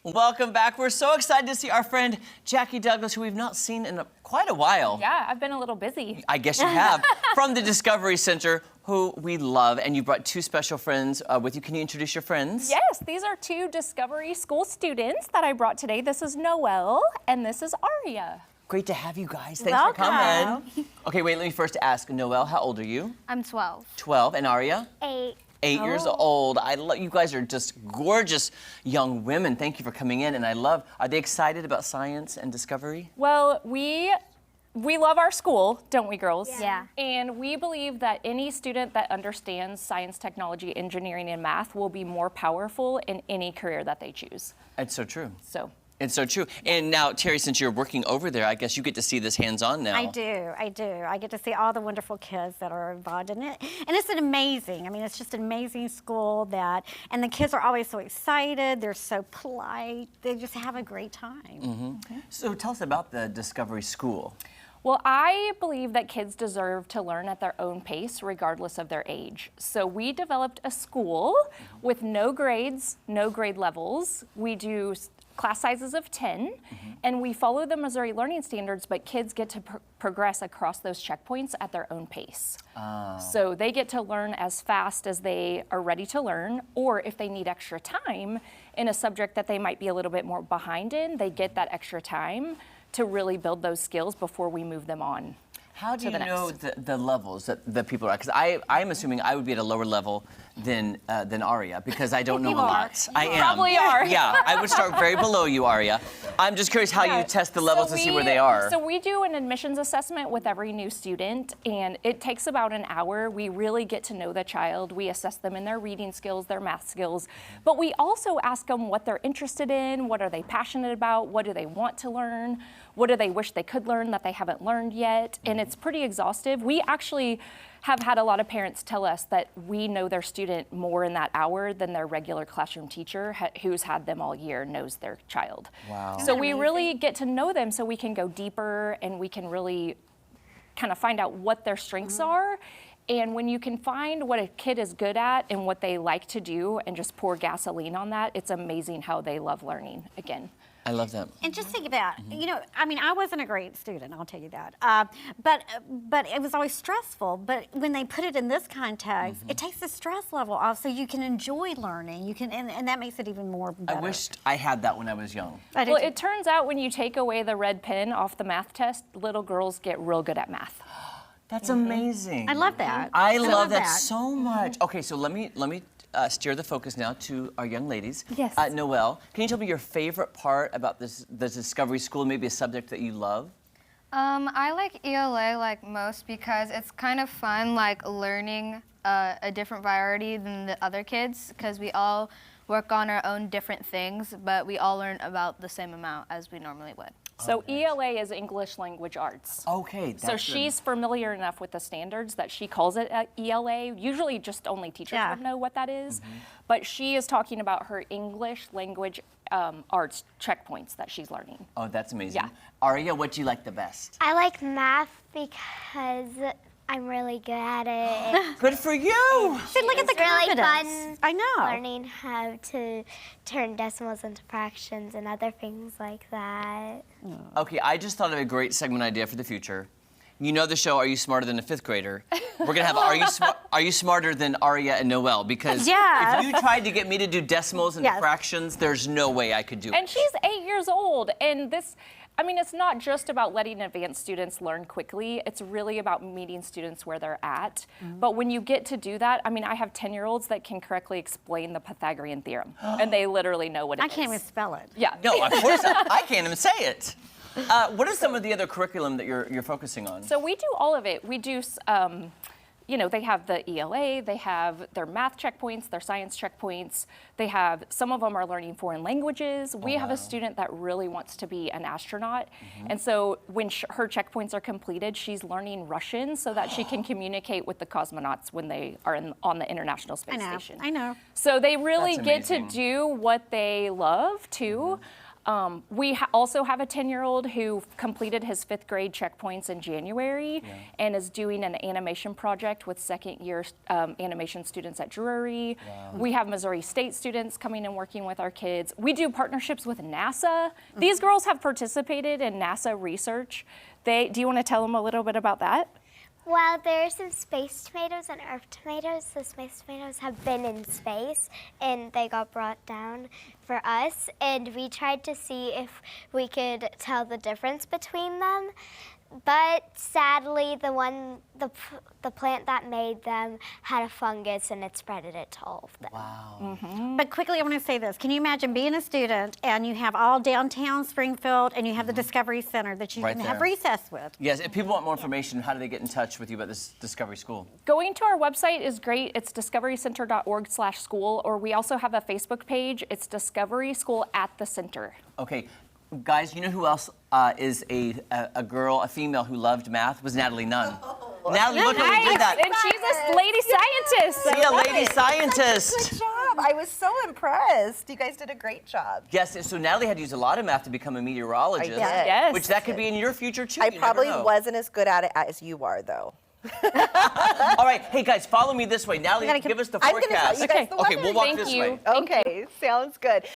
Welcome back. We're so excited to see our friend Jackie Douglas, who we've not seen in quite a while. Yeah, I've been a little busy. I guess you have. From the Discovery Center, who we love, and you brought two special friends with you. Can you introduce your friends? Yes, these are two Discovery School students that I brought today. This is Noelle, and this is Aria. Great to have you guys. Thanks for coming. Okay, wait, let me first ask. Noelle, how old are you? I'm 12. 12. And Aria? 8. 8 years old. I love you guys are just gorgeous young women. Thank you for coming in. And are they excited about science and discovery? Well, we love our school, don't we, girls? Yeah. And we believe that any student that understands science, technology, engineering, and math will be more powerful in any career that they choose. It's so true. It's so true. And now, Terry, since you're working over there, I guess you get to see this hands-on now. I do. I get to see all the wonderful kids that are involved in it. And it's it's just an amazing school and the kids are always so excited. They're so polite. They just have a great time. Mm-hmm. So tell us about the Discovery School. Well, I believe that kids deserve to learn at their own pace, regardless of their age. So we developed a school with no grades, no grade levels. We do class sizes of 10, and we follow the Missouri learning standards, but kids get to progress across those checkpoints at their own pace. So they get to learn as fast as they are ready to learn, or if they need extra time in a subject that they might be a little bit more behind in, they get that extra time to really build those skills before we move them on. How do you know the levels that people are? Because I'm assuming I would be at a lower level than Aria because I don't know a lot. I am. Probably are. Yeah, I would start very below you, Aria. I'm just curious how you test the levels to see where they are. So we do an admissions assessment with every new student, and it takes about an hour. We really get to know the child. We assess them in their reading skills, their math skills, but we also ask them what they're interested in, what are they passionate about, what do they want to learn, what do they wish they could learn that they haven't learned yet, and it's pretty exhaustive. We actually have had a lot of parents tell us that we know their student more in that hour than their regular classroom teacher who's had them all year knows their child. Wow. So we really get to know them so we can go deeper and we can really kind of find out what their strengths are. And when you can find what a kid is good at and what they like to do and just pour gasoline on that, it's amazing how they love learning again. I love that. And just think about, I wasn't a great student, I'll tell you that. But it was always stressful. But when they put it in this context, it takes the stress level off so you can enjoy learning. And that makes it even more better. I wished I had that when I was young. Well, it turns out when you take away the red pen off the math test, little girls get real good at math. That's amazing. I love that. I love that so much. Okay, so let me steer the focus now to our young ladies. Yes. Noelle, can you tell me your favorite part about the Discovery School, maybe a subject that you love? I like ELA like most because it's kind of fun, like learning a different variety than the other kids because we all work on our own different things, but we all learn about the same amount as we normally would. So ELA is English Language Arts. Okay. So she's familiar enough with the standards that she calls it ELA. Usually just only teachers would know what that is. But she is talking about her English Language Arts checkpoints that she's learning. Oh, that's amazing. Yeah. Aria, what do you like the best? I like math because I'm really good at it. Good for you! See, look at the really confidence. fun I know. learning how to turn decimals into fractions and other things like that. Okay, I just thought of a great segment idea for the future. You know the show Are You Smarter Than a Fifth Grader? We're gonna have Are You Smarter Than Aria and Noelle? Because if you tried to get me to do decimals and fractions, there's no way I could do it. And she's 8 years old, and it's not just about letting advanced students learn quickly. It's really about meeting students where they're at. But when you get to do that, I have 10-year-olds that can correctly explain the Pythagorean theorem, and they literally know what it is. I can't even spell it. Yeah. No, of course not. I can't even say it. What is some of the other curriculum that you're focusing on? So we do all of it. We do, they have the ELA, they have their math checkpoints, their science checkpoints. Some of them are learning foreign languages. We have a student that really wants to be an astronaut. And so when her checkpoints are completed, she's learning Russian so that she can communicate with the cosmonauts when they are on the International Space Station. I know. So they really That's get to amazing. do what they love too. We also have a 10-year-old who completed his 5th grade checkpoints in January and is doing an animation project with second-year animation students at Drury. Wow. We have Missouri State students coming and working with our kids. We do partnerships with NASA. These girls have participated in NASA research. Do you want to tell them a little bit about that? Well, there are some space tomatoes and Earth tomatoes. The space tomatoes have been in space, and they got brought down for us. And we tried to see if we could tell the difference between them. But sadly, the plant that made them had a fungus, and it spreaded it to all of them. Wow. But quickly, I want to say this. Can you imagine being a student and you have all downtown Springfield and you have the Discovery Center that you can have recess with? Yes, if people want more information, how do they get in touch with you about this Discovery School? Going to our website is great. It's discoverycenter.org/school, or we also have a Facebook page. It's Discovery School at the Center. Okay. Guys, you know who else is a girl, a female who loved math? Was Natalie Nunn. Natalie, look how we did that. And she's a lady scientist. See, a lady scientist. Good job. I was so impressed. You guys did a great job. Yes, so Natalie had to use a lot of math to become a meteorologist. I did. Yes. Which that could be in your future, too. I You never probably know. wasn't as good at it as you are, though. All right, hey guys, follow me this way. Natalie, give us the I'm gonna forecast. tell you guys the Okay, weather. we'll walk Thank this you. way. Okay, sounds good.